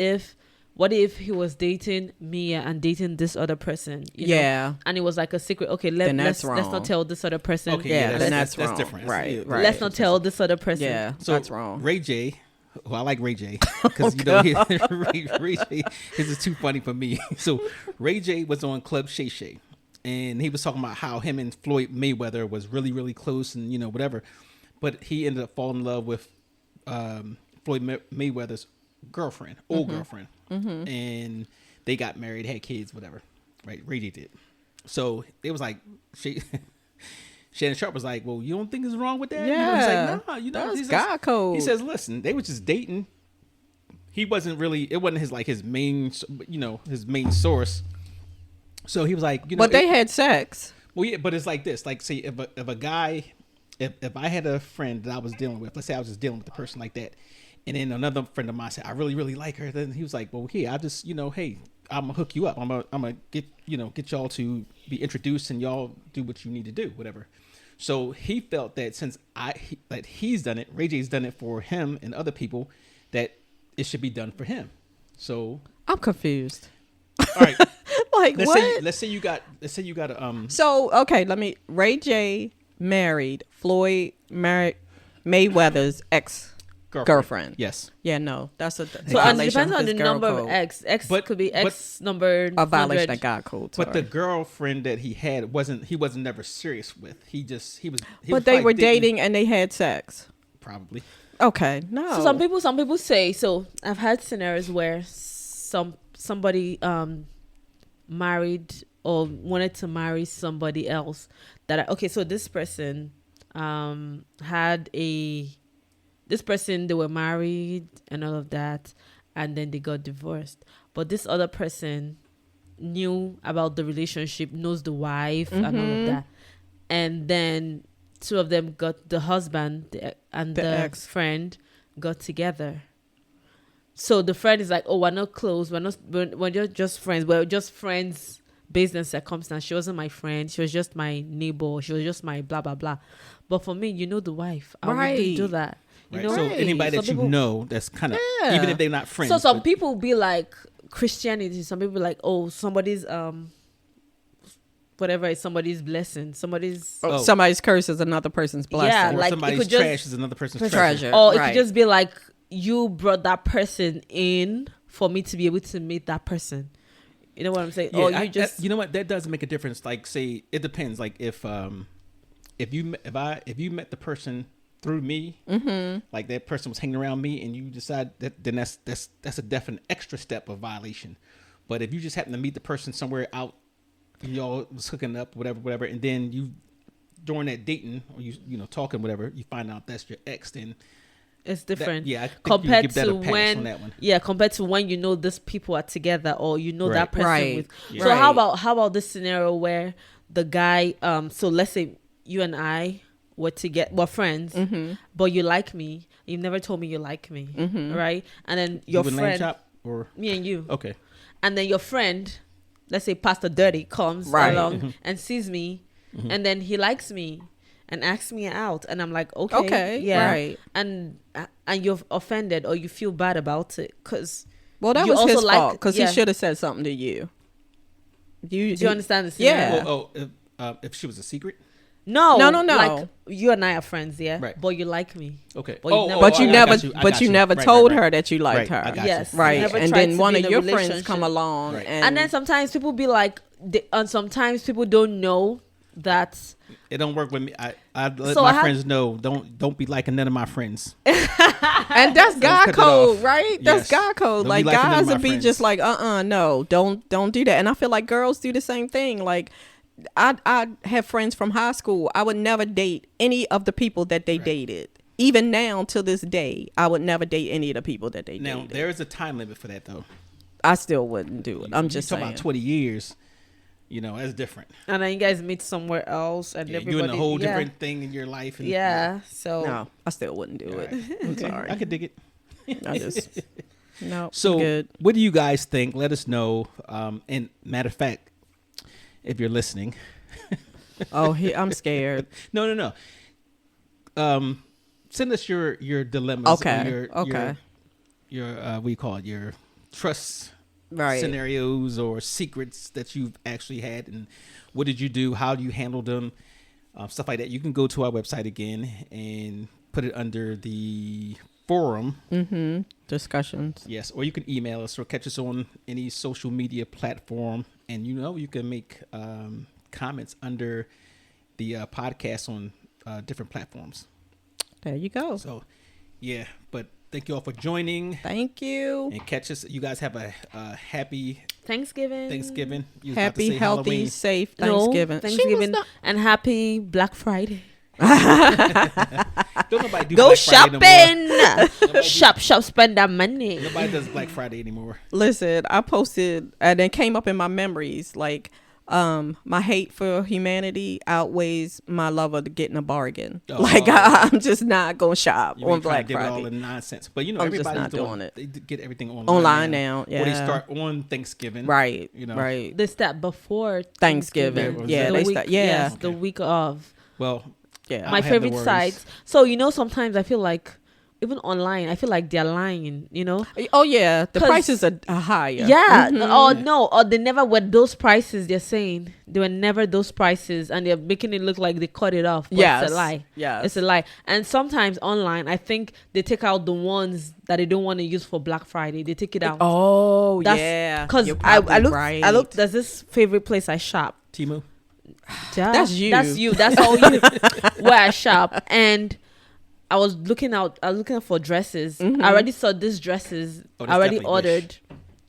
what if he was dating Mia and dating this other person? You know? Yeah. And it was like a secret. Okay, Then let's that's not wrong. tell this other person. Okay. Yeah, then that's that's wrong. different. Right, Yeah. right. Let's not tell this other person. Yeah. So that's wrong. Ray J, who I like Ray J, because Ray J, this is too funny for me. So Ray J was on Club Shay Shay, and he was talking about how him and Floyd Mayweather was really, really close, and whatever. But he ended up falling in love with Floyd Mayweather's girlfriend, old girlfriend, and they got married, had kids, whatever. Right, Ray J did. So it was like Shannon Sharp was like, "Well, you don't think it's wrong with that?" Yeah. He's like, "No, That's he says- God code. He says, "Listen, they were just dating. He wasn't really. It wasn't his main, his main source. So he was like, But they had sex. Well, yeah, but it's like this. Like, say if a guy, if I had a friend that I was dealing with, let's say I was just dealing with a person like that, and then another friend of mine said, I really, really like her. Then he was like, well, hey, I just, hey, I'm gonna hook you up. I'm gonna get y'all to be introduced, and y'all do what you need to do, whatever. So he felt that since that he's done it, Ray J's done it for him and other people, that it should be done for him. So I'm confused. all right, Like what? let's say you got a So okay, Ray J married Floyd Mayweather's ex-girlfriend. Yes. Yeah, no, that's a So it violation depends of on the his girl number code. of X. X But- could be X number. A violation 100. of God code. But the sorry. girlfriend that he had wasn't never serious with. He was But they like were dating and they had sex. probably. Okay, no. So some people say. So I've had scenarios where somebody married or wanted to marry somebody else. So this person they were married and all of that, and then they got divorced. But this other person knew about the relationship, knows the wife and all of that, and then two of them the husband and The the ex. friend got together. So the friend is like, oh, we're not close, we're just friends, we're just friends based on circumstance. She wasn't my friend, she was just my neighbor, she was just my blah blah blah. But for me, you know the wife, I wouldn't do that. You Right. know, So anybody that Some people- you know that's kind of Yeah. even if they're not friends. so some but- people be like Christianity. Some people be like, oh, somebody's whatever is somebody's blessing. Somebody's Oh. Somebody's curse is another person's blessing. Yeah, or like, it somebody's could just- trash is another person's treasure. or it Right. could just be like you brought that person in for me to be able to meet that person. You know what I'm saying? Yeah, Or you you know what, that does make a difference. Like, say it depends. Like if you met the person through me, like that person was hanging around me, and you decide that, then that's a definite extra step of violation. But if you just happen to meet the person somewhere out, y'all was hooking up, whatever, and then you during that dating or you know talking whatever, you find out that's your ex, then it's different. yeah, I think you compared give that to a pass when on that one. yeah, compared to when you know these people are together or you know that Right. person Right. with. Yeah. So Right. how about this scenario where the guy so let's say you and I we're friends, but you like me. You've never told me you like me, right? And then your You would name friend, chop or me and you, okay. and then your friend, let's say Pastor Dirty, comes Right. along and sees me, and then he likes me and asks me out, and I'm like, okay, Okay, yeah, right. and you're offended or you feel bad about it because Well, that you was also his like- fault because yeah. he should have said something to you. do you understand the Yeah. scenario? If she was a secret, No, No. Like you and I are friends, yeah, Right. but you like me. okay. But you never- But you I never, got you, I but got you you. never Right, told right, right. her that you liked Right, I her. got Yes, you. Right, never and tried then to one be of in a your friends relationship. come along, Right. And then sometimes people be like, and sometimes people don't know that. It don't work with me. I let So my I had- friends know. Don't be liking none of my friends. and that's God cut it code, off. right? That's Yes. God code. Don't be Like liking none guys of my would be friends. just like, no, don't do that. And I feel like girls do the same thing. Like I have friends from high school. I would never date any of the people that they dated. Even now, to this day, I would never date any of the people that they Now dated. there is a time limit for that though. I still wouldn't do it. I'm You just talking saying. about 20 years. You know that's different. And then you guys meet somewhere else, and Yeah, everybody, you're in a whole yeah. different thing in your life. And, Yeah. So No, I still wouldn't do it. I'm Okay, sorry. I could dig it. I just no. So, good. what do you guys think? Let us know. And matter of fact, if you're listening, Oh, I'm scared. no. Send us your dilemmas. Okay, Your, okay. Your what do you call it? Your trust Right. scenarios or secrets that you've actually had, and what did you do? How do you handle them? Stuff like that. You can go to our website again and put it under the forum. Discussions. Yes, or you can email us or catch us on any social media platform, and you can make comments under the podcast on different platforms. There you go. So, yeah, but thank you all for joining Thank you. and catch us. You guys have a happy Thanksgiving. Thanksgiving. You was about to Happy, say healthy, Halloween. safe No, Thanksgiving. Thanksgiving, and happy Black Friday. Don't nobody do Go Black Friday no shopping. shop, spend that money. more. Nobody does Black Friday anymore. Listen, I posted and it came up in my memories like my hate for humanity outweighs my love of getting a bargain. Oh. Like I'm just not gonna shop You on ain't trying Black to give it all Friday. the nonsense, but I'm just everybody's not doing it. They get everything Online now, Or they yeah. start on Thanksgiving, Right. You know. Right. They start before Thanksgiving. was Yeah, that? they week, start. Yeah. yes, the week of. Well, Yeah. my have the favorite worries. sites. So sometimes I feel like even online, I feel like they're lying. Oh yeah, the 'Cause- prices are higher. Yeah. Or no, or they never were those prices. They're saying they were never those prices, and they're making it look like they cut it off. But Yes. it's a lie. Yes. It's a lie. And sometimes online, I think they take out the ones that they don't want to use for Black Friday. They take it out. Oh That's yeah, because You're I probably looked. right. I looked. There's this favorite place I shop. Timu. Yeah, That's you. That's you. That's all you. Where I shop, and I was looking out. I was looking for dresses. I already saw these dresses. Oh, I that's already definitely ordered.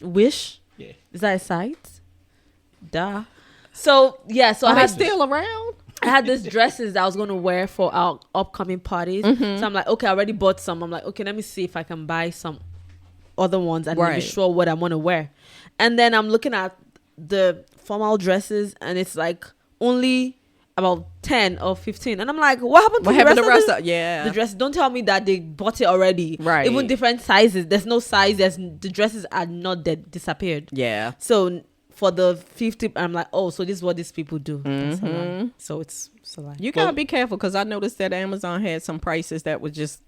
Wish. Yeah. Is that a site? Duh. So yeah. So Are I they had still around? I had these dresses that I was going to wear for our upcoming parties. So I'm like, okay, I already bought some. I'm like, okay, let me see if I can buy some other ones and be Right. sure what I want to wear. And then I'm looking at the formal dresses, and it's like only about 10 or 15. And I'm like, what happened to What the happened rest to the rest of of yeah? the dress? Don't tell me that they bought it already. Right. Even different sizes. There's no size. The dresses are not dead, disappeared. Yeah. So for the 50, I'm like, oh, so this is what these people do. That's a lie. So it's a lie. You gotta be careful because I noticed that Amazon had some prices that was just.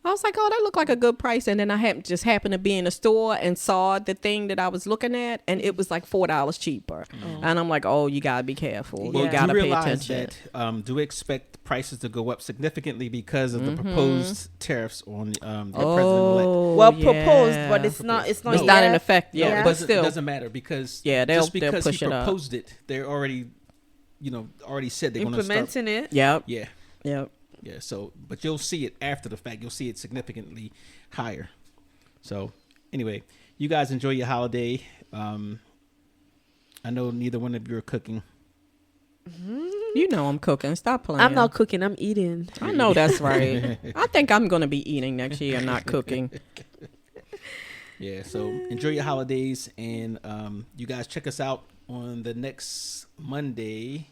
I was like, oh, that looked like a good price, and then I just happened to be in a store and saw the thing that I was looking at, and it was like $4 cheaper, and I'm like, oh, you gotta be careful. Well, You gotta do pay realize attention. that do we expect prices to go up significantly because of the proposed tariffs on the president-elect? Well, proposed, yeah. but it's not. It's not. It's not in yet. effect No, yet, it but doesn't, still. it doesn't matter because Yeah, just they'll because push he it up. proposed it, they're already, already said they're going to start. Implementing it. Yep. Yeah, Yep. yeah. So, but you'll see it after the fact. You'll see it significantly higher. So, anyway, you guys enjoy your holiday. I know neither one of you are cooking. You know I'm cooking. Stop playing. I'm not cooking. I'm eating. I know that's right. I think I'm gonna be eating next year, not cooking. Yeah, so enjoy your holidays, and you guys check us out on the next Monday.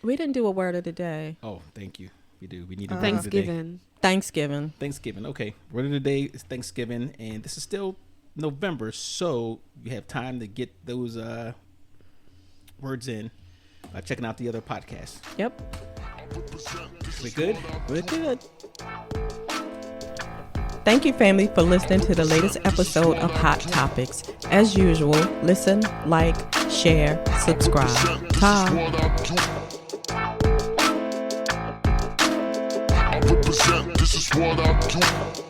We didn't do a word of the day. Oh, thank you. We do. We need a word of the day. Thanksgiving. Thanksgiving. Thanksgiving. Okay, word of the day is Thanksgiving, and this is still November, so you have time to get those words in by checking out the other podcasts. Yep. We good? We're good. Thank you, family, for listening to the latest episode of Hot Topics. As usual, listen, like, share, subscribe. Bye. I represent, this is what I do.